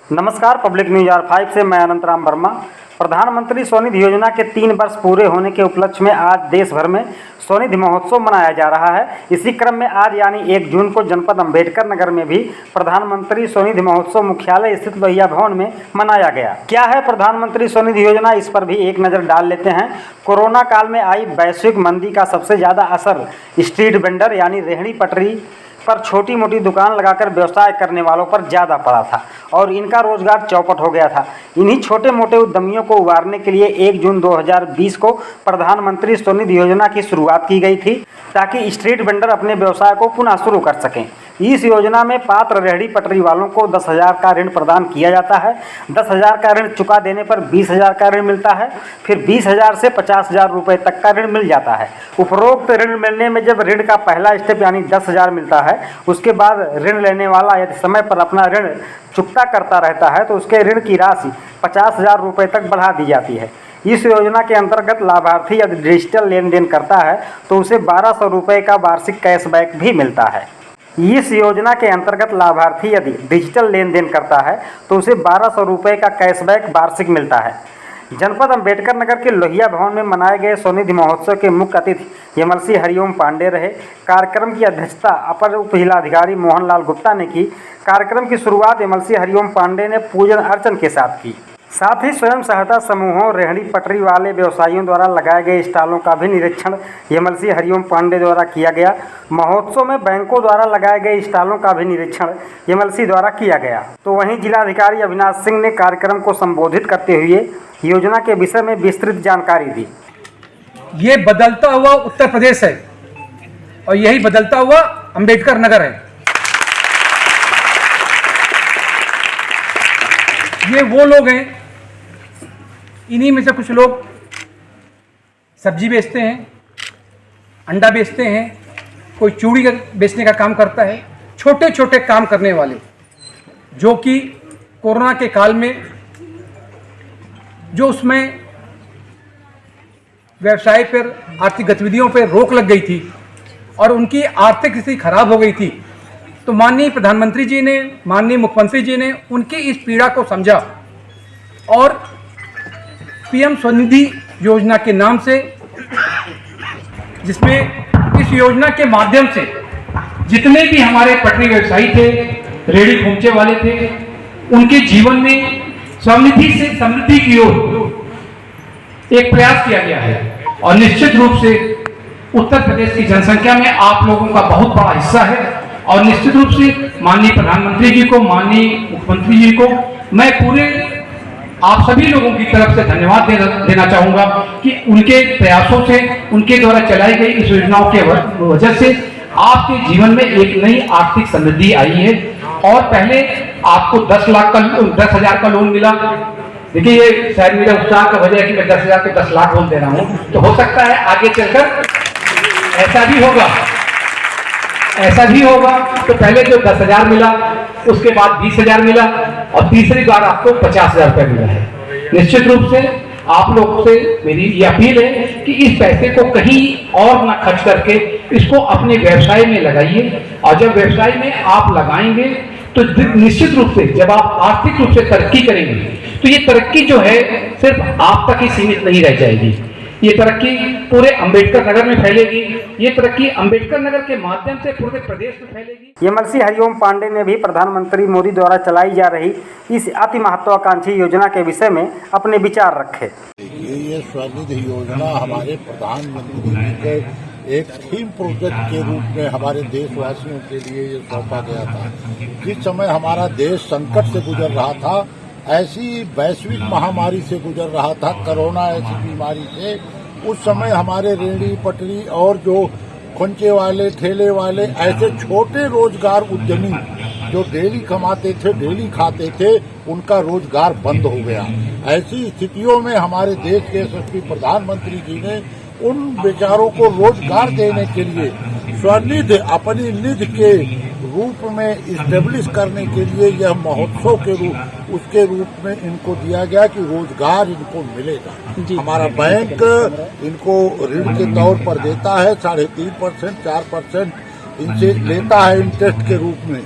नमस्कार, public news R5 से मैं अनंतराम वर्मा। प्रधानमंत्री स्वनिधि योजना के 3 वर्ष पूरे होने के उपलक्ष्य में आज देश भर में स्वनिधि महोत्सव मनाया जा रहा है। इसी क्रम में आज यानी 1 जून को जनपद अंबेडकर नगर में भी प्रधानमंत्री स्वनिधि महोत्सव मुख्यालय स्थित लोहिया भवन में मनाया गया। क्या है प्रधानमंत्री स्वनिधि योजना, इस पर भी एक नज़र डाल लेते हैं। कोरोना काल में आई वैश्विक मंदी का सबसे ज़्यादा असर स्ट्रीट वेंडर यानी रेहड़ी पटरी पर छोटी मोटी दुकान लगाकर व्यवसाय करने वालों पर ज़्यादा पड़ा था और इनका रोजगार चौपट हो गया था। इन्हीं छोटे मोटे उद्यमियों को उबारने के लिए 1 जून 2020 को प्रधानमंत्री स्वनिधि योजना की शुरुआत की गई थी ताकि स्ट्रीट वेंडर अपने व्यवसाय को पुनः शुरू कर सकें। इस योजना में पात्र रेहड़ी पटरी वालों को 10,000 का ऋण प्रदान किया जाता है। 10,000 का ऋण चुका देने पर 20,000 का ऋण मिलता है। फिर 20,000 से 50,000 रुपये तक का ऋण मिल जाता है। उपरोक्त ऋण मिलने में जब ऋण का पहला स्टेप यानी 10,000 मिलता है, उसके बाद ऋण लेने वाला यदि समय पर अपना ऋण चुकता करता रहता है तो उसके ऋण की राशि 50,000 रुपये तक बढ़ा दी जाती है। इस योजना के अंतर्गत लाभार्थी यदि डिजिटल लेन देन करता है तो उसे 1,200 रुपये का वार्षिक कैशबैक भी मिलता है। इस योजना के अंतर्गत लाभार्थी यदि डिजिटल लेन देन करता है तो उसे 1,200 रुपये का कैशबैक वार्षिक मिलता है। जनपद अंबेडकर नगर के लोहिया भवन में मनाए गए स्वनिधि महोत्सव के मुख्य अतिथि यमलसी हरिओम पांडे रहे। कार्यक्रम की अध्यक्षता अपर उप जिलाधिकारी मोहनलाल गुप्ता ने की। कार्यक्रम की शुरुआत यमलसी हरिओम पांडे ने पूजन अर्चन के साथ की। साथ ही स्वयं सहायता समूहों, रेहड़ी पटरी वाले व्यवसायियों द्वारा लगाए गए स्टॉलों का भी निरीक्षण यमलसी हरिओम पांडे द्वारा किया गया। महोत्सव में बैंकों द्वारा लगाए गए स्टॉलों का भी निरीक्षण यमलसी द्वारा किया गया। तो वहीं जिलाधिकारी अविनाश सिंह ने कार्यक्रम को संबोधित करते हुए योजना के विषय में विस्तृत जानकारी दी। ये बदलता हुआ उत्तर प्रदेश है और यही बदलता हुआ अंबेडकर नगर है। ये वो लोग हैं, इन्हीं में से कुछ लोग सब्जी बेचते हैं, अंडा बेचते हैं, कोई चूड़ी बेचने का काम करता है। छोटे छोटे काम करने वाले जो कि कोरोना के काल में जो उसमें व्यवसाय पर, आर्थिक गतिविधियों पर रोक लग गई थी और उनकी आर्थिक स्थिति खराब हो गई थी, तो माननीय प्रधानमंत्री जी ने, माननीय मुख्यमंत्री जी ने उनकी इस पीड़ा को समझा और पीएम स्वनिधि योजना के नाम से, जिसमें इस योजना के माध्यम से जितने भी हमारे पटरी व्यवसायी थे, रेहड़ी खोमचे वाले थे, उनके जीवन में स्वनिधि से समृद्धि की ओर एक प्रयास किया गया है। और निश्चित रूप से उत्तर प्रदेश की जनसंख्या में आप लोगों का बहुत बड़ा हिस्सा है और निश्चित रूप से माननीय प्रधानमंत्री जी को, माननीय मुख्यमंत्री जी को मैं पूरे आप सभी लोगों की तरफ से धन्यवाद देना चाहूंगा कि उनके प्रयासों से, उनके द्वारा चलाई गई इस योजनाओं के वजह से आपके जीवन में एक नई आर्थिक समृद्धि आई है। और पहले आपको 10,000 का लोन मिला। देखिए, ये शायद मेरा उत्साह का वजह है कि मैं 10,000 को 10 लाख बोल दे रहा हूं, तो हो सकता है आगे चलकर ऐसा भी होगा। तो पहले जो 10,000 मिला, उसके बाद 20,000 मिला और तीसरी बार आपको 50,000 रुपये मिला है। निश्चित रूप से आप लोगों से मेरी ये अपील है कि इस पैसे को कहीं और ना खर्च करके इसको अपने व्यवसाय में लगाइए। और जब व्यवसाय में आप लगाएंगे तो निश्चित रूप से जब आप आर्थिक रूप से तरक्की करेंगे तो ये तरक्की जो है सिर्फ आप तक ही सीमित नहीं रह जाएगी। ये तरक्की पूरे अंबेडकर नगर में फैलेगी। ये तरक्की अंबेडकर नगर के माध्यम से पूरे प्रदेश में फैलेगी। यमलसी हरिओम पांडे ने भी प्रधानमंत्री मोदी द्वारा चलाई जा रही इस अति महत्वाकांक्षी योजना के विषय में अपने विचार रखे। ये स्वनिधि योजना हमारे प्रधानमंत्री जी के एक थीम प्रोजेक्ट के रूप में हमारे देशवासियों के लिए ये सौंपा गया था। जिस समय हमारा देश संकट से गुजर रहा था, ऐसी वैश्विक महामारी से गुजर रहा था, कोरोना ऐसी बीमारी से, उस समय हमारे रेहड़ी पटरी और जो खोंचे वाले, ठेले वाले, ऐसे छोटे रोजगार उद्यमी जो डेली कमाते थे, डेली खाते थे, उनका रोजगार बंद हो गया। ऐसी स्थितियों में हमारे देश के यशस्वी प्रधानमंत्री जी ने उन बेचारों को रोजगार देने के लिए स्वनिधि, अपनी निधि के रूप में इस्टेब्लिश करने के लिए यह महोत्सव के उसके रूप में इनको दिया गया कि रोजगार इनको मिलेगा। हमारा बैंक इनको ऋण के तौर पर देता है, 3.5%, 4% इनसे लेता है इंटरेस्ट के रूप में।